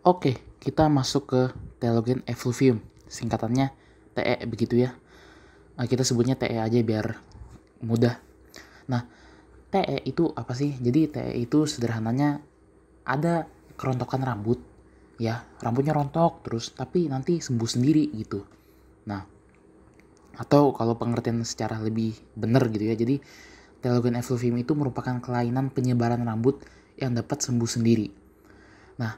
Oke, kita masuk ke telogen effluvium. Singkatannya TE begitu ya. Kita sebutnya TE aja biar mudah. Nah, TE itu apa sih? Jadi TE itu sederhananya ada kerontokan rambut, ya rambutnya rontok terus tapi nanti sembuh sendiri gitu. Nah, atau kalau pengertian secara lebih benar gitu ya, jadi telogen effluvium itu merupakan kelainan penyebaran rambut yang dapat sembuh sendiri. Nah,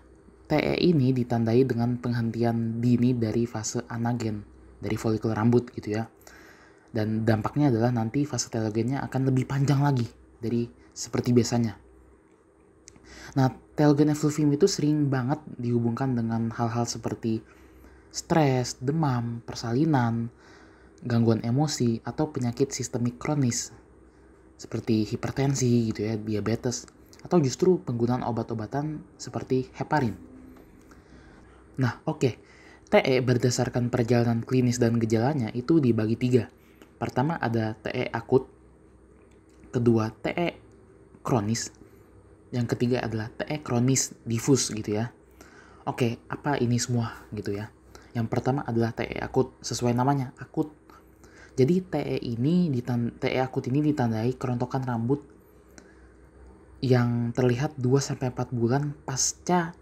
TE ini ditandai dengan penghentian dini dari fase anagen dari folikel rambut gitu ya. Dan dampaknya adalah nanti fase telogennya akan lebih panjang lagi dari seperti biasanya. Nah, telogen effluvium itu sering banget dihubungkan dengan hal-hal seperti stres, demam, persalinan, gangguan emosi, atau penyakit sistemik kronis seperti hipertensi gitu ya, diabetes, atau justru penggunaan obat-obatan seperti heparin. Nah, oke. TE berdasarkan perjalanan klinis dan gejalanya itu dibagi 3. Pertama ada TE akut, kedua TE kronis, yang ketiga adalah TE kronis difus gitu ya. Oke, apa ini semua gitu ya? Yang pertama adalah TE akut, sesuai namanya, akut. Jadi TE akut ini ditandai kerontokan rambut yang terlihat 2-4 bulan pasca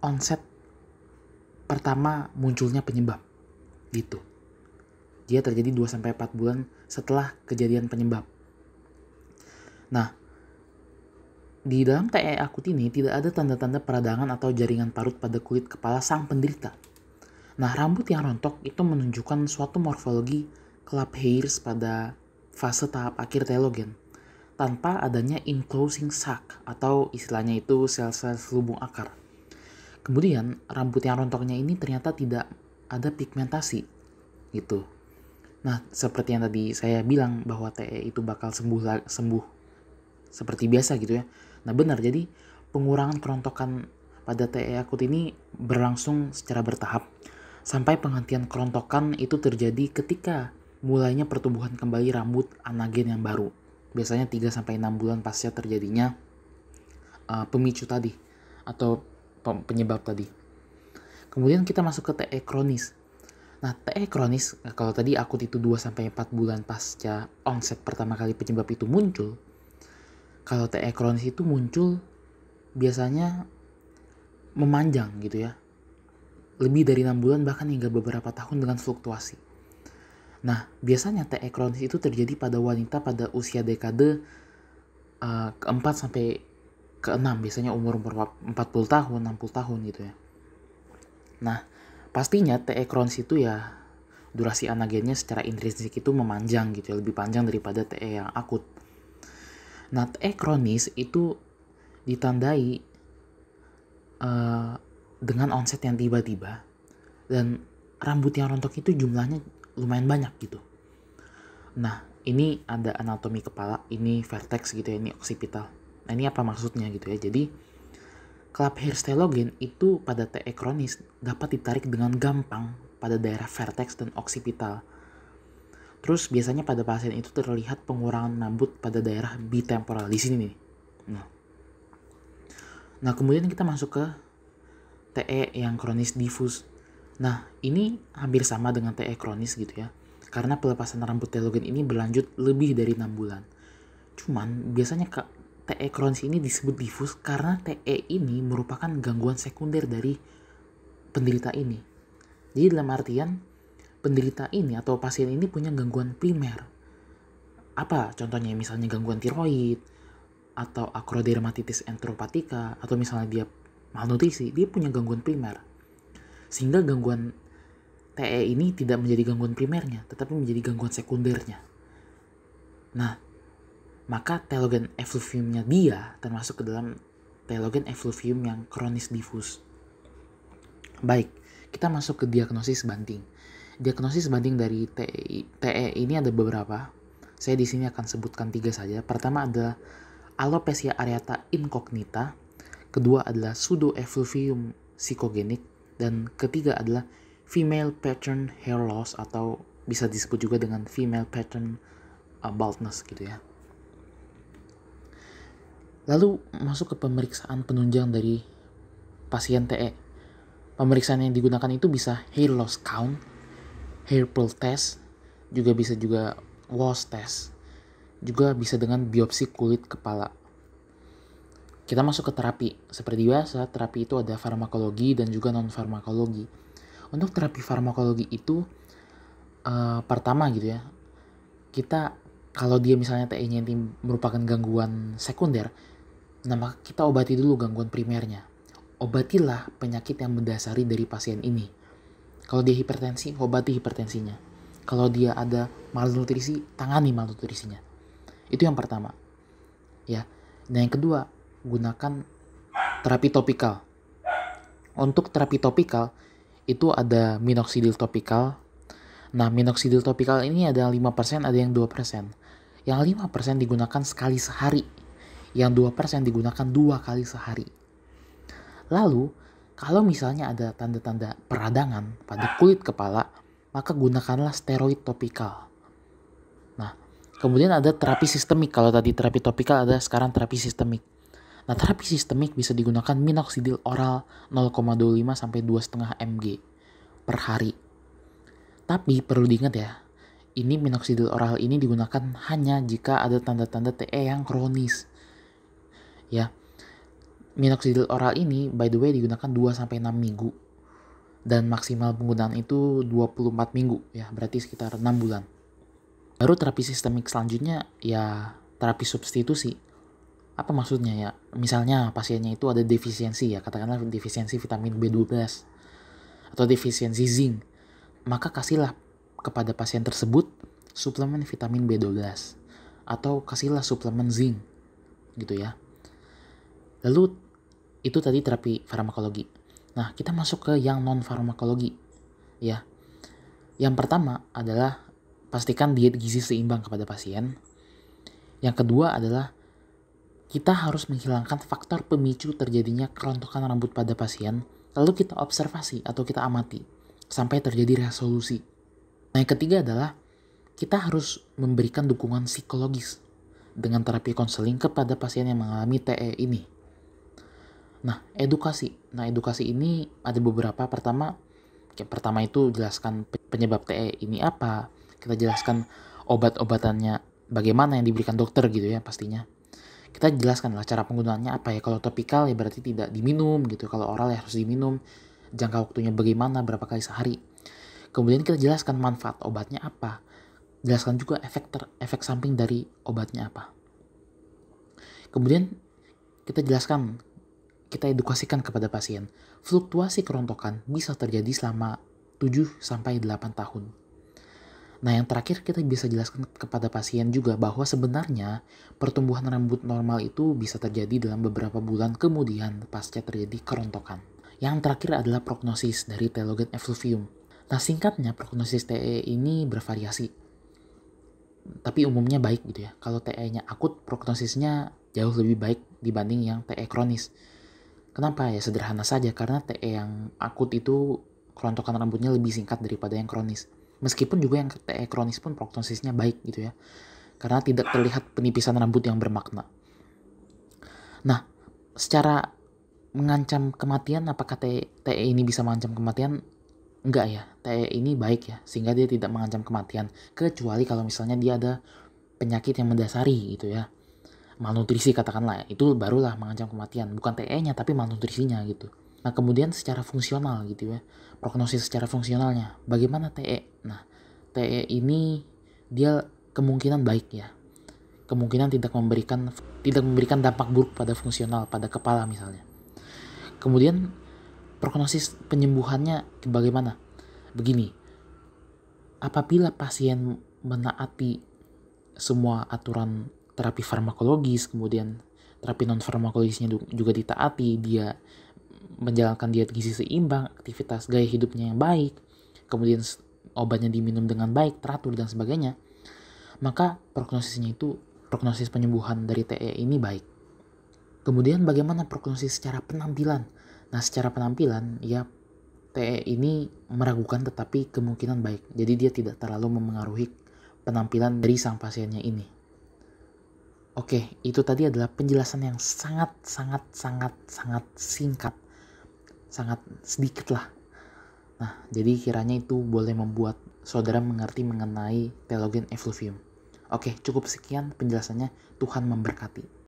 onset pertama munculnya penyebab gitu. Dia terjadi 2-4 bulan setelah kejadian penyebab. Nah, di dalam TE akut ini tidak ada tanda-tanda peradangan atau jaringan parut pada kulit kepala sang penderita. Nah, rambut yang rontok itu menunjukkan suatu morfologi club hairs pada fase tahap akhir telogen tanpa adanya enclosing sac atau istilahnya itu sel-sel selubung akar. Kemudian, rambut yang rontoknya ini ternyata tidak ada pigmentasi gitu. Nah, seperti yang tadi saya bilang bahwa TE itu bakal sembuh seperti biasa gitu ya. Nah, benar, jadi pengurangan kerontokan pada TE akut ini berlangsung secara bertahap sampai penghentian kerontokan itu terjadi ketika mulainya pertumbuhan kembali rambut anagen yang baru. Biasanya 3-6 bulan pasca terjadinya pemicu tadi atau penyebab tadi. Kemudian kita masuk ke TE kronis. Nah, TE kronis, kalau tadi akut itu 2-4 bulan pasca onset pertama kali penyebab itu muncul. Kalau TE kronis itu muncul biasanya memanjang gitu ya. Lebih dari 6 bulan bahkan hingga beberapa tahun dengan fluktuasi. Nah, biasanya TE kronis itu terjadi pada wanita pada usia dekade keempat sampai ke-6, biasanya umur 40 tahun, 60 tahun gitu ya. Nah, pastinya TE kronis itu ya durasi anagennya secara intrinsik itu memanjang gitu ya, lebih panjang daripada TE yang akut. Nah, TE kronis itu ditandai dengan onset yang tiba-tiba dan rambut yang rontok itu jumlahnya lumayan banyak gitu. Nah, ini ada anatomi kepala, ini vertex gitu ya, ini occipital. Nah, ini apa maksudnya gitu ya? Jadi, club hairs telogen itu pada TE kronis dapat ditarik dengan gampang pada daerah vertex dan occipital. Terus biasanya pada pasien itu terlihat pengurangan rambut pada daerah bitemporal di sini nih. Nah, kemudian kita masuk ke TE yang kronis difus. Nah, ini hampir sama dengan TE kronis gitu ya. Karena pelepasan rambut telogen ini berlanjut lebih dari 6 bulan. Cuman biasanya TE kronis ini disebut difus karena TE ini merupakan gangguan sekunder dari penderita ini. Jadi dalam artian penderita ini atau pasien ini punya gangguan primer. Apa contohnya? Misalnya gangguan tiroid atau akrodermatitis enteropatika, atau misalnya dia malnutrisi, dia punya gangguan primer. Sehingga gangguan TE ini tidak menjadi gangguan primernya, tetapi menjadi gangguan sekundernya. Nah, maka telogen effluviumnya dia termasuk ke dalam telogen effluvium yang kronis difus. Baik, kita masuk ke diagnosis banding. Diagnosis banding dari TE ini ada beberapa. Saya di sini akan sebutkan 3 saja. Pertama adalah alopecia areata incognita, kedua adalah pseudoeffluvium psikogenik, dan ketiga adalah female pattern hair loss atau bisa disebut juga dengan female pattern baldness gitu ya. Lalu masuk ke pemeriksaan penunjang dari pasien TE. Pemeriksaan yang digunakan itu bisa hair loss count, hair pull test, juga wash test, juga bisa dengan biopsi kulit kepala. Kita masuk ke terapi. Seperti biasa, terapi itu ada farmakologi dan juga non-farmakologi. Untuk terapi farmakologi itu, pertama gitu ya, kita kalau dia misalnya TE-nya ini merupakan gangguan sekunder, nah maka kita obati dulu gangguan primernya. Obatilah penyakit yang mendasari dari pasien ini. Kalau dia hipertensi, obati hipertensinya. Kalau dia ada malnutrisi, tangani malnutrisinya. Itu yang pertama. Ya. Nah, yang kedua, gunakan terapi topikal. Untuk terapi topikal itu ada minoxidil topikal. Nah, minoxidil topikal ini ada 5%, ada yang 2%. Yang 5% digunakan sekali sehari. Yang 2% digunakan 2 kali sehari. Lalu, kalau misalnya ada tanda-tanda peradangan pada kulit kepala, maka gunakanlah steroid topikal. Nah, kemudian ada terapi sistemik. Kalau tadi terapi topikal, ada sekarang terapi sistemik. Nah, terapi sistemik bisa digunakan minoxidil oral 0,25 sampai 2,5 mg per hari. Tapi perlu diingat ya, ini minoxidil oral ini digunakan hanya jika ada tanda-tanda TE yang kronis. Ya. Minoxidil oral ini by the way digunakan 2-6 minggu dan maksimal penggunaan itu 24 minggu ya, berarti sekitar 6 bulan. Baru terapi sistemik selanjutnya ya terapi substitusi. Apa maksudnya ya? Misalnya pasiennya itu ada defisiensi ya, katakanlah defisiensi vitamin B12 atau defisiensi zinc. Maka kasihlah kepada pasien tersebut suplemen vitamin B12 atau kasihlah suplemen zinc gitu ya. Lalu itu tadi terapi farmakologi. Nah, kita masuk ke yang non-farmakologi. Ya. Yang pertama adalah pastikan diet gizi seimbang kepada pasien. Yang kedua adalah kita harus menghilangkan faktor pemicu terjadinya kerontokan rambut pada pasien. Lalu kita observasi atau kita amati sampai terjadi resolusi. Nah, yang ketiga adalah kita harus memberikan dukungan psikologis dengan terapi konseling kepada pasien yang mengalami TE ini. Nah, edukasi. Nah, edukasi ini ada beberapa. Pertama itu jelaskan penyebab TE ini apa. Kita jelaskan obat-obatannya bagaimana yang diberikan dokter gitu ya pastinya. Kita jelaskan lah cara penggunaannya apa ya. Kalau topikal ya berarti tidak diminum gitu. Kalau oral ya harus diminum. Jangka waktunya bagaimana, berapa kali sehari. Kemudian kita jelaskan manfaat obatnya apa. Jelaskan juga efek samping dari obatnya apa. Kemudian kita edukasikan kepada pasien, fluktuasi kerontokan bisa terjadi selama 7-8 tahun. Nah, yang terakhir kita bisa jelaskan kepada pasien juga bahwa sebenarnya pertumbuhan rambut normal itu bisa terjadi dalam beberapa bulan kemudian pasca terjadi kerontokan. Yang terakhir adalah prognosis dari telogen effluvium. Nah, singkatnya prognosis TE ini bervariasi. Tapi umumnya baik gitu ya. Kalau TE-nya akut, prognosisnya jauh lebih baik dibanding yang TE kronis. Kenapa? Ya sederhana saja, karena TE yang akut itu kerontokan rambutnya lebih singkat daripada yang kronis. Meskipun juga yang TE kronis pun prognosisnya baik gitu ya. Karena tidak terlihat penipisan rambut yang bermakna. Nah, secara mengancam kematian, apakah TE ini bisa mengancam kematian? Enggak ya, TE ini baik ya, sehingga dia tidak mengancam kematian. Kecuali kalau misalnya dia ada penyakit yang mendasari gitu ya. Malnutrisi katakanlah, itu barulah mengancam kematian, bukan TE-nya tapi malnutrisinya gitu. Nah, kemudian secara fungsional gitu ya, prognosis secara fungsionalnya bagaimana TE. Nah, TE ini dia kemungkinan baik ya, kemungkinan tidak memberikan dampak buruk pada fungsional, pada kepala misalnya. Kemudian prognosis penyembuhannya bagaimana? Begini, apabila pasien menaati semua aturan terapi farmakologis, kemudian terapi non-farmakologisnya juga ditaati, dia menjalankan diet gizi seimbang, aktivitas gaya hidupnya yang baik, kemudian obatnya diminum dengan baik, teratur dan sebagainya, maka prognosis penyembuhan dari TE ini baik. Kemudian bagaimana prognosis secara penampilan? Nah, secara penampilan ya TE ini meragukan tetapi kemungkinan baik. Jadi dia tidak terlalu memengaruhi penampilan dari sang pasiennya ini. Oke, itu tadi adalah penjelasan yang sangat singkat. sangat sedikit lah. Nah, jadi kiranya itu boleh membuat saudara mengerti mengenai teologi effluvium. Oke, cukup sekian penjelasannya. Tuhan memberkati.